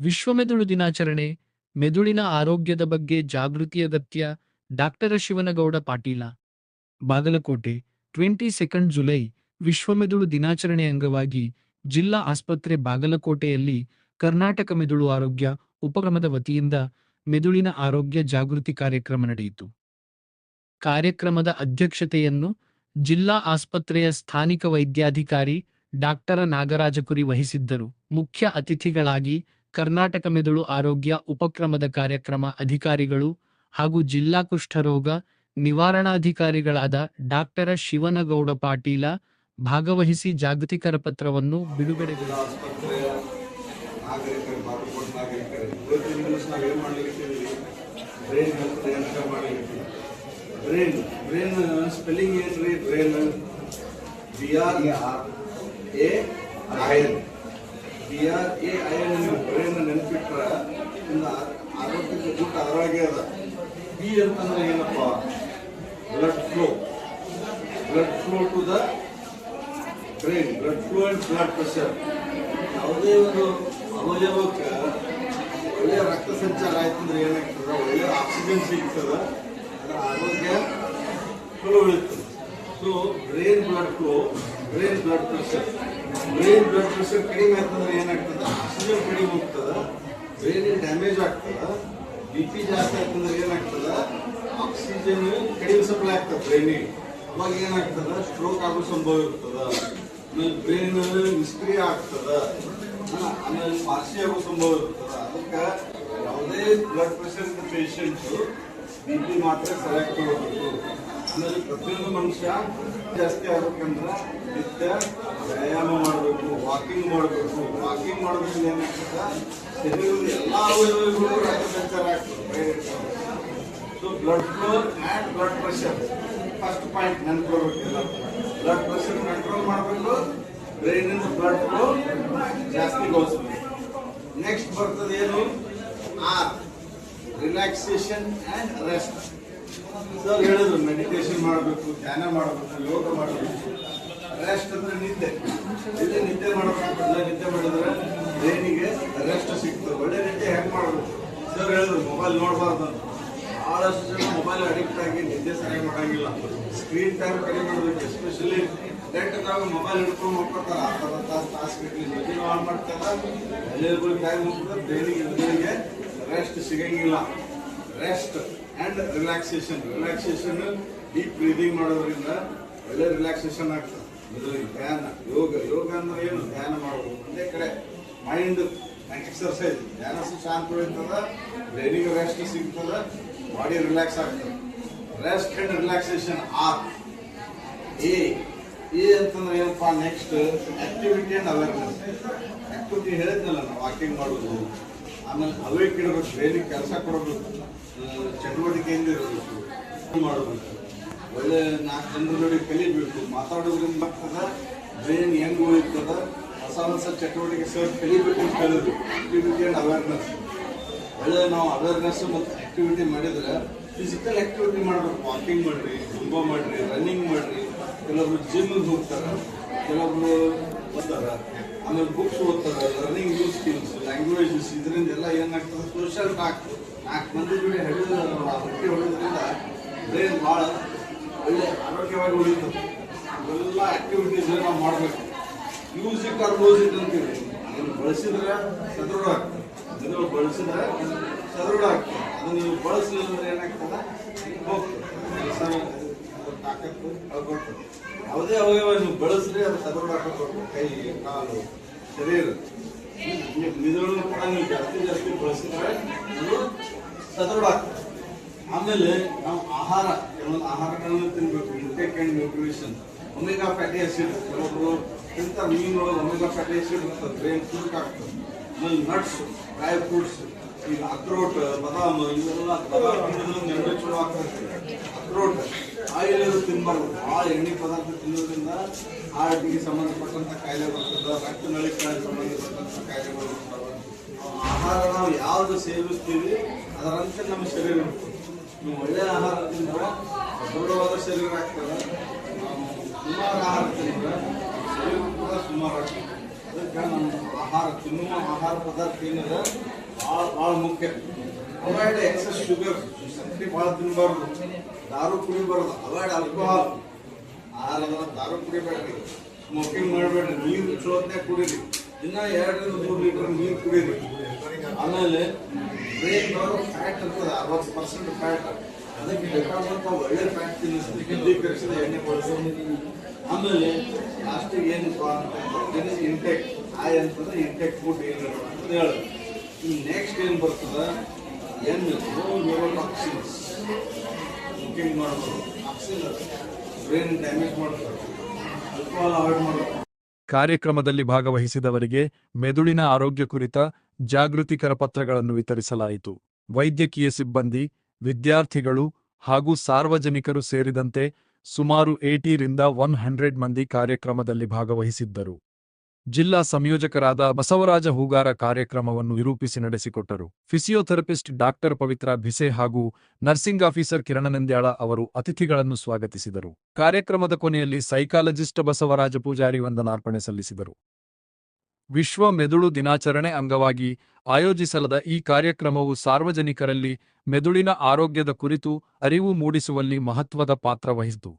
ವಿಶ್ವ ಮೆದುಳು ದಿನಾಚರಣೆ. ಮೆದುಳಿನ ಆರೋಗ್ಯದ ಬಗ್ಗೆ ಜಾಗೃತಿ ಅಗತ್ಯ. ಡಾಕ್ಟರ್ ಶಿವನಗೌಡ ಪಾಟೀಲ, ಬಾಗಲಕೋಟೆ. 22 ಜುಲೈ ವಿಶ್ವ ಮೆದುಳು ದಿನಾಚರಣೆ ಅಂಗವಾಗಿ ಜಿಲ್ಲಾ ಆಸ್ಪತ್ರೆ ಬಾಗಲಕೋಟೆಯಲ್ಲಿ ಕರ್ನಾಟಕ ಮೆದುಳು ಆರೋಗ್ಯ ಉಪಕ್ರಮದ ವತಿಯಿಂದ ಮೆದುಳಿನ ಆರೋಗ್ಯ ಜಾಗೃತಿ ಕಾರ್ಯಕ್ರಮ ನಡೆಯಿತು. ಕಾರ್ಯಕ್ರಮದ ಅಧ್ಯಕ್ಷತೆಯನ್ನು ಜಿಲ್ಲಾ ಆಸ್ಪತ್ರೆಯ ಸ್ಥಾನಿಕ ವೈದ್ಯಾಧಿಕಾರಿ ಡಾಕ್ಟರ್ ನಾಗರಾಜಪುರಿ ವಹಿಸಿದ್ದರು. ಮುಖ್ಯ ಅತಿಥಿಗಳಾಗಿ ಕರ್ನಾಟಕ ಮೆದುಳು ಆರೋಗ್ಯ ಉಪಕ್ರಮದ ಕಾರ್ಯಕ್ರಮ ಅಧಿಕಾರಿಗಳು ಹಾಗೂ ಜಿಲ್ಲಾ ಕುಷ್ಠರೋಗ ನಿವಾರಣಾಧಿಕಾರಿಗಳಾದ ಡಾಕ್ಟರ್ ಶಿವನಗೌಡ ಪಾಟೀಲ ಭಾಗವಹಿಸಿ ಜಾಗತಿಕ ಪತ್ರವನ್ನು ಬಿಡುಗಡೆಗೊಳಿಸಿದರು. ಬ್ರೇನ್ ಸ್ಪೆಲ್ಲಿಂಗ್ ಏನ್ರಿ? ಬ್ರೇನ್ BRAIN ಬ್ರೇನ್ ನೆನಪಿಟ್ರ ಆರೋಗ್ಯದ ಗುಟ್ಟು ಅದರೊಳಗೆ ಅದ. ಬಿ ಅಂತಂದ್ರೆ ಏನಪ್ಪ? Blood flow to the brain. Blood flow and blood pressure. ಯಾವುದೇ ಒಂದು ಅವಯವಕ್ಕೆ ಒಳ್ಳೆಯ ರಕ್ತ ಸಂಚಾರ ಆಯ್ತಂದ್ರೆ ಏನಾಗ್ತದ? ಒಳ್ಳೆಯ ಆಕ್ಸಿಜನ್ ಸಿಗ್ತದ, ಅದರ ಆರೋಗ್ಯ ಚಲೋ ಉಳಿತದೆ. So brain blood flow, brain blood pressure. Brain blood pressure ಕಡಿಮೆ ಆಗ್ತಂದ್ರೆ ಏನಾಗ್ತದೆ? ಆಕ್ಸಿಜನ್ ಕಡಿಮೆ ಹೋಗ್ತದ, ಬ್ರೇನ್ ಡ್ಯಾಮೇಜ್ ಆಗ್ತದ. BP ಜಾಸ್ತಿ ಆಗ್ತಂದ್ರೆ ಏನಾಗ್ತದ? ಆಕ್ಸಿಜನ್ ಕಡಿಮೆ ಸಪ್ಲೈ ಆಗ್ತದೆ ಬ್ರೈನಿಗೆ. ಅವಾಗ ಏನಾಗ್ತದ? ಸ್ಟ್ರೋಕ್ ಆಗೋ ಸಂಭವ ಇರ್ತದ. ಆಮೇಲೆ ಬ್ರೈನ್ ನಿಷ್ಕ್ರಿಯ ಆಗ್ತದ, ಆಮೇಲೆ ಪಾರ್ಸಿ ಆಗೋ ಸಂಭವ ಇರ್ತದ. ಅದಕ್ಕೆ ಯಾವುದೇ ಬ್ಲಡ್ ಪ್ರೆಷರ್ ಪೇಷಂಟ್ಸು BP ಮಾತ್ರ ಸರಿಯಾಗಿ ತಗೋಬೇಕು. ಆಮೇಲೆ ಪ್ರತಿಯೊಂದು ಮನುಷ್ಯ ಜಾಸ್ತಿ ಆಗ್ಬೇಕಂದ್ರೆ ನಿತ್ಯ ವ್ಯಾಯಾಮ ಮಾಡಬೇಕು, ವಾಕಿಂಗ್ ಮಾಡಬೇಕು. ವಾಕಿಂಗ್ ಮಾಡೋದ್ರಿಂದ ಏನಾಗ್ತದೆ? ಶರೀರದ ಎಲ್ಲ ಅವಯವಗಳು ರಕ್ತ ಸಂಚಾರ ಆಗ್ತದೆ. So blood flow and blood pressure first point ನೆನ್ಕೊಳ್ಬೇಕಿಲ್ಲ. ಬ್ಲಡ್ ಪ್ರೆಷರ್ ಕಂಟ್ರೋಲ್ ಮಾಡಬೇಕು, ಬ್ರೈನಿಂದ ಬ್ಲಡ್ ಫ್ಲೋ ಜಾಸ್ತಿಗೊಳಿಸಬೇಕು. ನೆಕ್ಸ್ಟ್ ಬರ್ತದೆ ಏನು? R, relaxation and rest. Sir ಹೇಳಿದ್ರು ಮೆಡಿಟೇಷನ್ ಮಾಡಬೇಕು, ಧ್ಯಾನ ಮಾಡಬೇಕು, ಯೋಗ ಮಾಡಬೇಕು. ರೆಸ್ಟ್ ಅಂದ್ರೆ ನಿದ್ದೆ ಮಾಡಬೇಕು. ನಿದ್ದೆ ಮಾಡಿದ್ರೆ ಬ್ರೈನಿಗೆ ರೆಸ್ಟ್ ಸಿಗ್ತದೆ. ಒಳ್ಳೆ ನಿದ್ದೆ ಹೆಂಗೆ ಮಾಡಬೇಕು? ಸರ್ ಹೇಳಿದ್ರು ಮೊಬೈಲ್ ನೋಡಬಾರ್ದು ಅಂತ. ಬಹಳಷ್ಟು ಜನ ಮೊಬೈಲ್ ಅಡಿಕ್ಟ್ ಆಗಿ ನಿದ್ದೆ ಸರಿಯಾಗಿ ಮಾಡೋಂಗಿಲ್ಲ. ಸ್ಕ್ರೀನ್ ಟೈಮ್ ಕಡಿಮೆ ಮಾಡಬೇಕು. ಎಸ್ಪೆಷಲಿ ಡೈರೆಕ್ಟಾಗ ಮೊಬೈಲ್ ಹಿಡ್ಕೊಂಡು ಹೋಗ್ಕೊತಾರೆ. ಅರ್ಧ ತಾಸು ಗಟ್ಟಲೆ ನಿದ್ದೆ ಆನ್ ಮಾಡ್ತಾರೆ. ಎಲ್ಲರಿಗೂ ಟೈಮ್ ಹೋಗ್ತದೆ, ಬ್ರೈನಿಗೆ ರೆಸ್ಟ್ ಸಿಗಂಗಿಲ್ಲ. Rest and relaxation. Deep breathing ಮಾಡೋದ್ರಿಂದ ಒಳ್ಳೆ ರಿಲ್ಯಾಕ್ಸೇಷನ್ ಆಗ್ತದೆ. ಧ್ಯಾನ, ಯೋಗ ಅಂದ್ರೆ ಏನು? ಧ್ಯಾನ ಮಾಡಬೇಕು. ಒಂದೇ ಕಡೆ ಮೈಂಡ್ ಎಕ್ಸರ್ಸೈಸ್. ಧ್ಯಾನ ಶಾಂತ ಉಳಿತದ, ಬ್ರೈನಿಗೆ ರೆಸ್ಟ್ ಸಿಗ್ತದೆ, ಬಾಡಿ ರಿಲ್ಯಾಕ್ಸ್ ಆಗ್ತದೆ. Rest and relaxation. ಎ ಅಂತಂದ್ರೆ ಏನಪ್ಪ? Next activity and awareness. Activity ಹೇಳಿದ್ನಲ್ಲ ನಾವು, ವಾಕಿಂಗ್ ಮಾಡೋದು. ಆಮೇಲೆ ಅವೇಕ್ ಇಡಬೇಕು, ಬ್ರೈನಿಗೆ ಕೆಲಸ ಕೊಡಬೇಕು, ಚಟುವಟಿಕೆಯಿಂದ ಇರಬೇಕು, ಮಾಡಬೇಕು. ಒಳ್ಳೆ 4 ಜನರ ಜೋಡಿ ಕಲಿಬೇಕು. ಮಾತಾಡೋದ್ರಿಂದ ಬ್ರೈನ್ ಹೆಂಗ್ ಉಳಿತದ, ಹೊಸ ಚಟುವಟಿಕೆ ಕಲಿಬೇಕು ಅಂತ ಹೇಳಿದ್ರು. Activity and awareness. ಒಳ್ಳೆ ನಾವು ಅವೇರ್ನೆಸ್ ಮತ್ತು ಆಕ್ಟಿವಿಟಿ ಮಾಡಿದ್ರೆ ಫಿಸಿಕಲ್ ಆಕ್ಟಿವಿಟಿ ಮಾಡಬೇಕು. ವಾಕಿಂಗ್ ಮಾಡ್ರಿ, ಜುಂಬಾ ಮಾಡ್ರಿ, ರನ್ನಿಂಗ್ ಮಾಡ್ರಿ. ಕೆಲವೊಬ್ರು ಜಿಮ್ಗೆ ಹೋಗ್ತಾರೆ, ಕೆಲವೊಬ್ರು ಓದ್ತಾರೆ, ಆಮೇಲೆ ಬುಕ್ಸ್ ಓದ್ತಾರೆ, ಲರ್ನಿಂಗ್ ನ್ಯೂ ಸ್ಕಿಲ್ಸ್, ಲ್ಯಾಂಗ್ವೇಜಸ್. ಇದರಿಂದ ಎಲ್ಲ ಏನಾಗ್ತದೆ? Social talk. 4 ಮಂದಿ ಜೋಡಿ ಹೊಟ್ಟೆ ಹೊಡೋದ್ರಿಂದ ಬ್ರೈನ್ ಭಾಳ ಒಳ್ಳೆ ಆರೋಗ್ಯವಾಗಿ ಉಳಿತದೆ. ಇವೆಲ್ಲ ಆಕ್ಟಿವಿಟೀಸ್ ನಾವು ಮಾಡಬೇಕು. ಮ್ಯೂಸಿಕ್ ಆರ್ ಮ್ಯೂಸಿಕ್ ಅಂತೀವಿ. ಅದನ್ನು ಬಳಸಿದ್ರೆ ಸದೃಢ ಆಗ್ತದೆ. ಅದನ್ನು ಬಳಸಿದ್ರೆ ಸದೃಢ ಆಗ್ತದೆ. ಅದನ್ನು ನೀವು ಬಳಸಲಿಲ್ಲ ಅಂದ್ರೆ ಏನಾಗ್ತದೆ? ಹೋಗ್ತದೆ, ತಾಕತ್ತು ಕಳ್ಕೊಳ್ತದೆ. ಯಾವುದೇ ಅವಯವ ನೀವು ಬಳಸ್ರಿ ಅದು ಸದೃಢ ಹಾಕೋಬೇಕು. ಕೈ, ಕಾಲು, ಶರೀರ. ಮಿದುಳನ್ನು ಕೂಡ ನೀವು ಜಾಸ್ತಿ ಬಳಸಿದ್ರೆ ಅದು ಸದೃಢ ಆಗ್ತದೆ. ಆಮೇಲೆ ನಾವು ಕೆಲವೊಂದು ಆಹಾರಗಳನ್ನು ತಿನ್ಬೇಕು. Intake and nutrition. Omega fatty acid ಕೆಲವೊಬ್ರು ತಿಂತಾರೆ. ಮೀನೊಳಗೆ ಒಮೆಗಾ ಫ್ಯಾಟಿ ಆಸಿಡ್ ಇರ್ತದೆ, ಬ್ರೈನ್ ಚುರುಕು ಆಗ್ತದೆ. ಆಮೇಲೆ ನಟ್ಸ್, ಡ್ರೈ ಫ್ರೂಟ್ಸ್, ಈಗ ಅಕ್ರೋಟ್, ಬದಾಮ್, ಇವೆಲ್ಲ ಬದಾಮ್ ತಿನ್ನೋದ್ರಿಂದ ಎಣ್ಣೆ ಚಲೋ ಆಗ್ತದೆ. ಅಕ್ರೋಟ್, ಆಯಿಲ್ ತಿನ್ನಬಾರ್ದು. ಭಾಳ ಎಣ್ಣೆ ಪದಾರ್ಥ ತಿನ್ನೋದ್ರಿಂದ ಹಾರ್ಟ್ಗೆ ಸಂಬಂಧಪಟ್ಟಂಥ ಕಾಯಿಲೆ ಬರ್ತದೆ, ರಕ್ತನಳಿಕೆಗೆ ಸಂಬಂಧಪಟ್ಟಂಥ ಕಾಯಿಲೆಗಳು ಬರ್ತವೆ. ಆಹಾರ ನಾವು ಯಾವುದು ಸೇವಿಸ್ತೀವಿ ಅದರಂತೆ ನಮ್ಮ ಶರೀರ ಇರ್ತದೆ. ನೀವು ಒಳ್ಳೆಯ ಆಹಾರ ತಿಂದ್ರೆ ಸದೃಢವಾದ ಶರೀರ ಆಗ್ತದೆ. ನಾವು ಸುಮಾರು ಆಹಾರ ತಿಂದ್ರೆ ಶರೀರ ಕೂಡ ಸುಮಾರು ಆಗ್ತದೆ. ಅದಕ್ಕೆ ನಮ್ಮ ಆಹಾರ ತಿನ್ನುವ ಆಹಾರ ಪದಾರ್ಥ ಏನಿದೆ ಭಾಳ ಮುಖ್ಯ. ಅವಾಯ್ಡ್ ಎಕ್ಸಸ್ ಶುಗರ್, ಸಕ್ಕರೆ ಭಾಳ ತಿನ್ನಬಾರ್ದು, ದಾರು ಕುಡಿಬಾರ್ದು, ಅವಾಯ್ಡ್ ಆಲ್ಕೋಹಾಲ್. ಆಹಾರದ ದಾರು ಕುಡಿಬೇಡ್ರಿ, ಸ್ಮೋಕಿಂಗ್ ಮಾಡಬೇಡ್ರಿ, ನೀರು ಚೋತ್ನೆ ಕುಡೀರಿ, ದಿನ 2 ರಿಂದ 3 ಲೀಟರ್ ನೀರು ಕುಡೀರಿ. ಆಮೇಲೆ ಬ್ರೇಕ್ನವರು ಫ್ಯಾಟ್ ಇರ್ತದೆ, 60% ಫ್ಯಾಟ್, ಅದಕ್ಕೆ ಬೇಕಾದಂಥ ಒಳ್ಳೆ ಫ್ಯಾಟ್ ತಿನ್ನಿಸ್ತೀವಿ, ಶುದ್ಧೀಕರಿಸಿದ ಎಣ್ಣೆ ಬಳಸೋದು. ಆಮೇಲೆ ಲಾಸ್ಟಿಗೆ ಏನಪ್ಪ ಅಂತಂದ್ರೆ ಇಂಟೆಕ್ ಆಯ್ ಅಂತಂದ್ರೆ ಇಂಟೆಕ್ ಫುಡ್ ಏನು ಅಂತ ಹೇಳಿ. ಈ ನೆಕ್ಸ್ಟ್ ಏನು ಬರ್ತದೆ, ನ್ಯೂರೋಟಾಕ್ಸಿನ್ಸ್. ಸ್ಮೋಕಿಂಗ್ ಮಾಡೋದು ಟಾಕ್ಸಿನ್, ಬ್ರೈನ್ ಡ್ಯಾಮೇಜ್ ಮಾಡ್ತಾರೆ, ಆಲ್ಕೋಹಾಲ್ ಅವಾಯ್ಡ್ ಮಾಡೋದು. ಕಾರ್ಯಕ್ರಮದಲ್ಲಿ ಭಾಗವಹಿಸಿದವರಿಗೆ ಮೆದುಳಿನ ಆರೋಗ್ಯ ಕುರಿತ ಜಾಗೃತಿ ಕರಪತ್ರಗಳನ್ನು ವಿತರಿಸಲಾಯಿತು. ವೈದ್ಯಕೀಯ ಸಿಬ್ಬಂದಿ, ವಿದ್ಯಾರ್ಥಿಗಳು ಹಾಗೂ ಸಾರ್ವಜನಿಕರು ಸೇರಿದಂತೆ ಸುಮಾರು 80 ರಿಂದ 100 ಮಂದಿ ಕಾರ್ಯಕ್ರಮದಲ್ಲಿ ಭಾಗವಹಿಸಿದ್ದರು. ಜಿಲ್ಲಾ ಸಂಯೋಜಕರಾದ ಬಸವರಾಜ ಹೂಗಾರ ಕಾರ್ಯಕ್ರಮವನ್ನು ನಿರೂಪಿಸಿ ನಡೆಸಿಕೊಟ್ಟರು. ಫಿಸಿಯೋಥೆರಪಿಸ್ಟ್ ಡಾಕ್ಟರ್ ಪವಿತ್ರ ಭಿಸೆ ಹಾಗೂ ನರ್ಸಿಂಗ್ ಆಫೀಸರ್ ಕಿರಣನಂದ್ಯಾಳ ಅವರು ಅತಿಥಿಗಳನ್ನು ಸ್ವಾಗತಿಸಿದರು. ಕಾರ್ಯಕ್ರಮದ ಕೊನೆಯಲ್ಲಿ ಸೈಕಾಲಜಿಸ್ಟ್ ಬಸವರಾಜ ಪೂಜಾರಿ ವಂದನಾರ್ಪಣೆ ಸಲ್ಲಿಸಿದರು. ವಿಶ್ವ ಮೆದುಳು ದಿನಾಚರಣೆ ಅಂಗವಾಗಿ ಆಯೋಜಿಸಲಾದ ಈ ಕಾರ್ಯಕ್ರಮವು ಸಾರ್ವಜನಿಕರಲ್ಲಿ ಮೆದುಳಿನ ಆರೋಗ್ಯದ ಕುರಿತು ಅರಿವು ಮೂಡಿಸುವಲ್ಲಿ ಮಹತ್ವದ ಪಾತ್ರ ವಹಿಸಿತು.